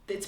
it's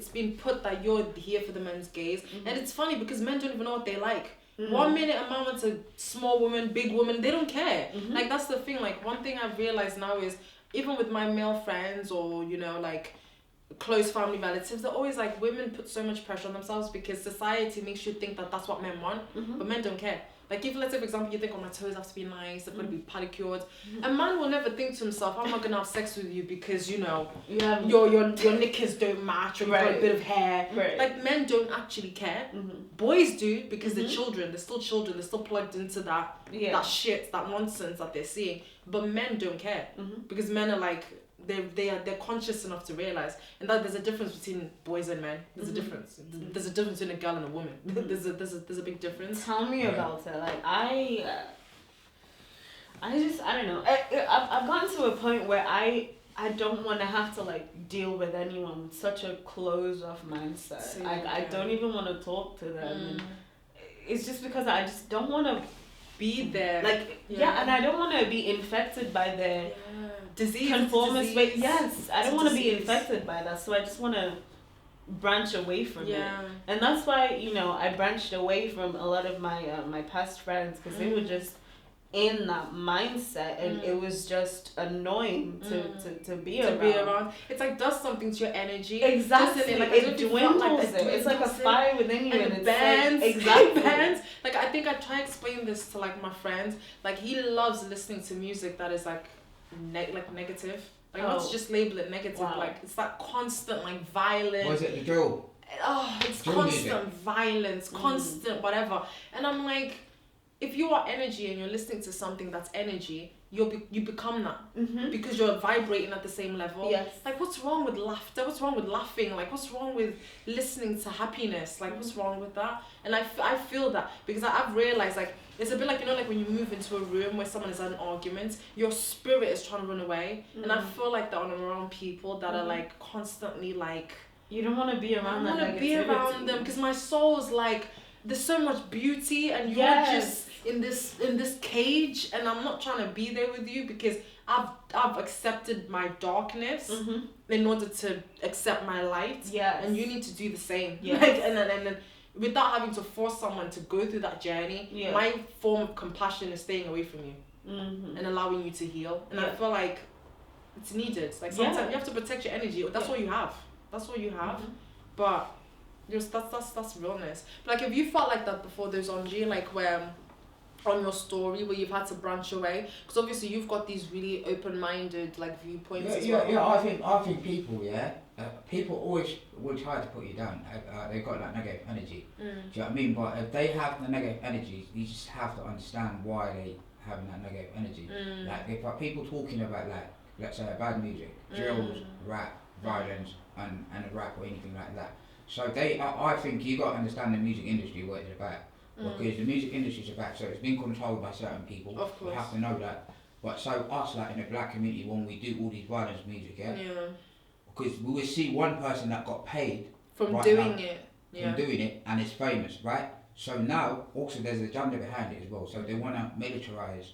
been put that you're here for the men's gaze, and it's funny because men don't even know what they like. 1 minute a man wants a small woman, big woman, they don't care. Like that's the thing. Like one thing I've realized now is even with my male friends or like close family relatives, they're always like, women put so much pressure on themselves because society makes you think that that's what men want, but men don't care. Like if, let's say for example, you think, oh, my toes have to be nice, they've got to be pedicured. A man will never think to himself, I'm not gonna have sex with you because your knickers don't match or you've got a bit of hair. Like men don't actually care. Boys do because they're children. They're still children. They're still plugged into that shit, that nonsense that they're seeing. But men don't care because men are like, they're conscious enough to realize, and that there's a difference between boys and men. There's a difference. There's a difference between a girl and a woman. there's a big difference. Tell me about it. Like I don't know. I've gotten to a point where I don't want to have to like deal with anyone with such a closed off mindset. I don't even want to talk to them. And it's just because I just don't want to be there. Like and I don't want to be infected by their disease. Conformist way. Yes, I don't want to be infected by that. So I just want to branch away from it. And that's why I branched away from a lot of my my past friends because they were just in that mindset and it was just annoying to be around. It's like does something to your energy. Exactly. Like it dwindles it. It's like a fire within you and it burns. Like, exactly. Like I think I try to explain this to like my friends. Like he loves listening to music that is like negative. Like not to just label it negative. Like it's that constant like violent. Was it the drill? Oh, it's drill constant music. Violence, constant whatever. And I'm like, if you are energy and you're listening to something that's energy, you become that because you're vibrating at the same level. Yes. Like what's wrong with laughter? What's wrong with laughing? Like what's wrong with listening to happiness? Like what's wrong with that? And I feel that because I've realized like it's a bit like like when you move into a room where someone is at an argument, your spirit is trying to run away, and I feel like that when I'm around people that are like constantly like you don't want to be around them. I want to be around them because my soul's like there's so much beauty and you're just in this cage and I'm not trying to be there with you because I've accepted my darkness in order to accept my light. And you need to do the same. Like and then without having to force someone to go through that journey, my form of compassion is staying away from you and allowing you to heal. And I feel like it's needed. Like sometimes you have to protect your energy. That's all you have. That's all you have. But that's realness. But like, have you felt like that before, those Onji, like where on your story where you've had to branch away? Because obviously you've got these really open-minded like viewpoints as well. I think people people always will try to put you down. They've got that negative energy. Do you know what I mean? But if they have the negative energy, you just have to understand why they having that negative energy. Like if people talking about like, let's say bad music, drills, rap, violence, and rap or anything like that. So I think you got to understand the music industry, what it's about. Because the music industry is about, so it's been controlled by certain people. Of course. You have to know that. But so us, like in the black community, when we do all these violence music, because we will see one person that got paid from right doing now, it. From doing it, and is famous, right? So now, also there's a agenda behind it as well. So they want to militarize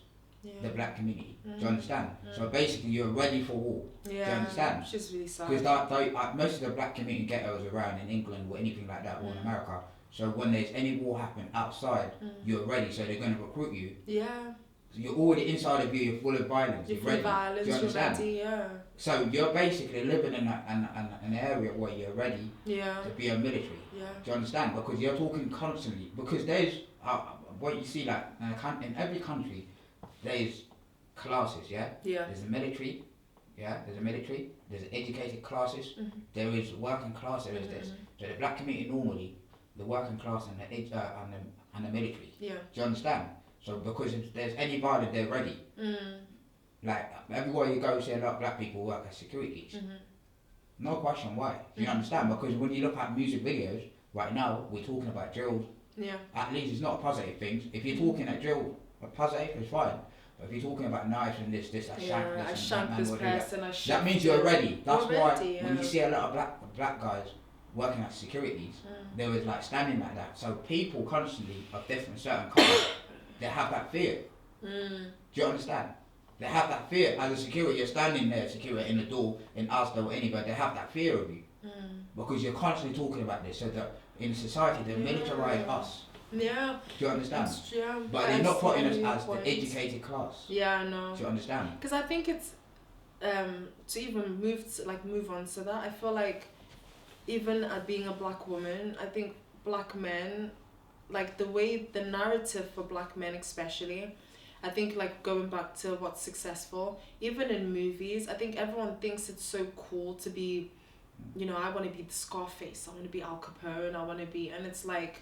the black community. Do you understand? So basically, you're ready for war. Do you understand? Which is really sad. Because most of the black community ghettos around in England or anything like that, or in America. So when there's any war happening outside, you're ready. So they're going to recruit you. So you're already inside of you. You're full of violence. You're full ready. Of violence. Do you understand? You're ready, So you're basically living in an area where you're ready to be a military. Do you understand? Because you're talking constantly. Because there's what you see like in every country. There's classes, There's a military, There's a military. There's educated classes. There is working class. There is this. So the black community normally, the working class and the military. Do you understand? So because if there's any violence, they're ready. Like everywhere you go, you see a lot of black people work as securities. No question why. Do you understand? Because when you look at music videos right now, we're talking about drills. At least it's not a positive thing. If you're talking at drill, a positive, it's fine. But if you're talking about knives and this, I shank this person, that means you're ready. That's why when you see a lot of black guys working as securities, they was like standing like that. So people constantly of different certain colours, they have that fear. Do you understand? They have that fear. As a security, you're standing there, security in the door, in Asda or anywhere, they have that fear of you. Because you're constantly talking about this, so that in society, they militarize us. Yeah. Do you understand? Yeah. But they're not putting us as the educated class. Yeah, I know. Do you understand? Because I think it's, to even move on to that, I feel like even being a black woman, I think black men, like the way the narrative for black men especially, I think like going back to what's successful, even in movies, I think everyone thinks it's so cool to be, you know, I want to be the Scarface, I want to be Al Capone, I want to be, and it's like,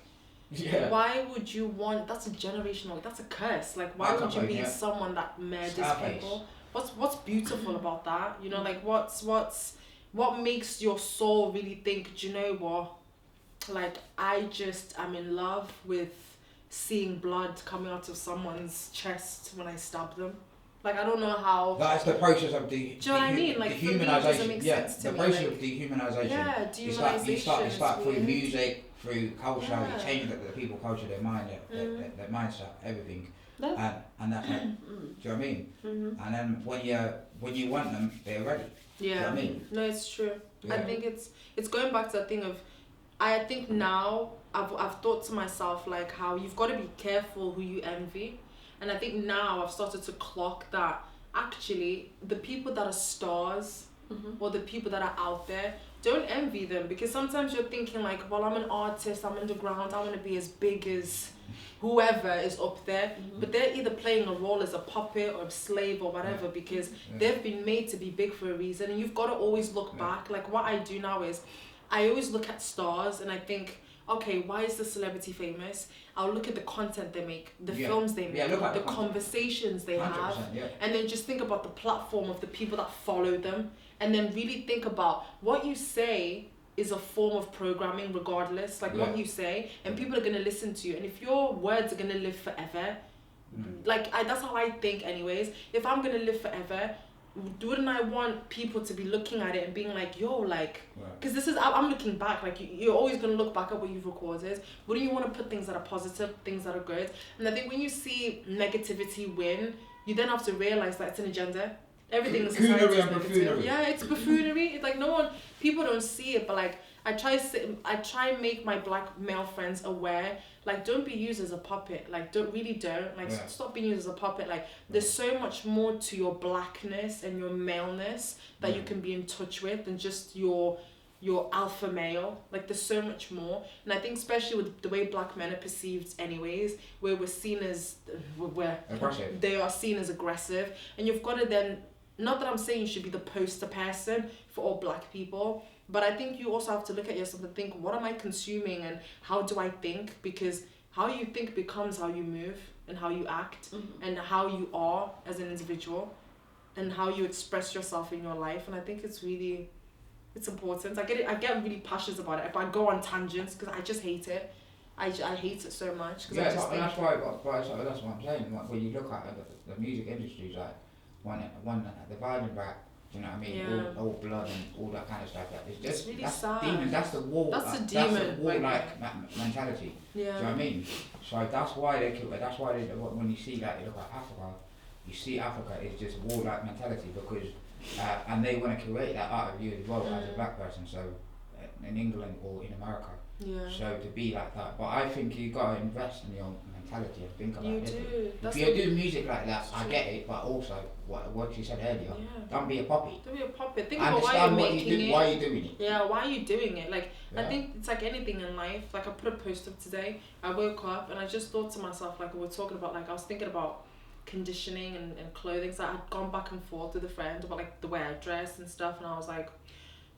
why would you want, that's a generational, that's a curse, like why would you be someone that murders people? What's beautiful about that? You know, like what makes your soul really think, do you know what? Like, I'm in love with seeing blood coming out of someone's chest when I stab them. Like, I don't know how... That's the process of the... Do you know what I mean? Like, dehumanization. The process of dehumanization. Yeah, dehumanization. You start through music, through culture, you change the people culture, their mind, their mindset, everything. And that's it. Do you know what I mean? And then when you want them, they're ready. Yeah. Do you know what I mean? No, it's true. I think it's going back to that thing of, I think now I've thought to myself like how you've got to be careful who you envy, and I think now I've started to clock that actually the people that are stars or the people that are out there, don't envy them, because sometimes you're thinking like, well, I'm an artist, I'm underground, I want to be as big as whoever is up there, but they're either playing a role as a puppet or a slave or whatever, because they've been made to be big for a reason, and you've got to always look back. Like what I do now is I always look at stars and I think, okay, why is the celebrity famous? I'll look at the content they make, the films they make, the conversations they have, and then just think about the platform of the people that follow them, and then really think about what you say is a form of programming regardless, like what you say, and people are going to listen to you, and if your words are going to live forever, like that's how I think anyways. If I'm going to live forever, wouldn't I want people to be looking at it and being like, yo, like, because this is, I'm looking back, like you're always going to look back at what you've recorded. Wouldn't you want to put things that are positive, things that are good? And I think when you see negativity win, you then have to realize that it's an agenda. Everything in society is negative. Yeah, it's buffoonery. It's like people don't see it, but like I try and make my black male friends aware, like don't be used as a puppet, like don't stop being used as a puppet. Like there's so much more to your blackness and your maleness that you can be in touch with than just your alpha male. Like there's so much more, and I think especially with the way black men are perceived anyways, where we're seen as aggressive. They are seen as aggressive, and you've got to then, not that I'm saying you should be the poster person for all black people, but I think you also have to look at yourself and think, what am I consuming and how do I think? Because how you think becomes how you move and how you act and how you are as an individual and how you express yourself in your life. And I think it's important. I get really passionate about it, but I go on tangents because I just hate it. I hate it so much. That's why I'm saying. Like, when you look at the music industry, like one the violent rap, you know what I mean? All blood and all that kind of stuff. It's really sad. Demon. That's the war. That's the demon. That's the war-like mentality. Yeah. Do you know what I mean? So that's why they kill. That's why when you see that, you look at Africa. You see Africa is just war-like mentality because, and they want to create that out of you as well as a black person. So, in England or in America. Yeah. So to be like that, but I think you gotta invest in your mentality and think about it. If you do music like that, I get it, but also what you said earlier, don't be a puppet. Don't be a puppet. Think about why you're making it. Why are you doing it? Yeah, why are you doing it? Like I think it's like anything in life. Like I put a post up today. I woke up and I just thought to myself, like we were talking about, like I was thinking about conditioning and clothing. So I had gone back and forth with a friend about like the way I dress and stuff, and I was like,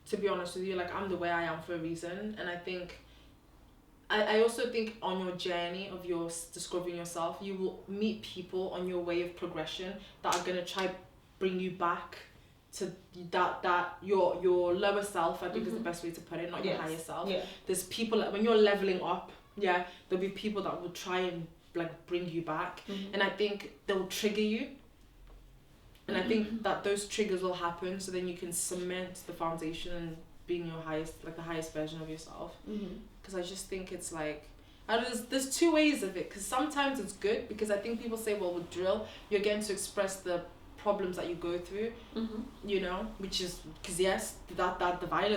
to be honest with you, like I'm the way I am for a reason, and I think. I also think on your journey of your discovering yourself, you will meet people on your way of progression that are gonna try bring you back to that your lower self. I think is the best way to put it, not your higher self. Yeah. There's people when you're leveling up. Yeah, there'll be people that will try and like bring you back, and I think they'll trigger you. And I think that those triggers will happen, so then you can cement the foundation and being your highest, like the highest version of yourself. Because I just think it's like, there's two ways of it. Because sometimes it's good, because I think people say, well, with drill, you're getting to express the problems that you go through, you know, which is because yes, that the violence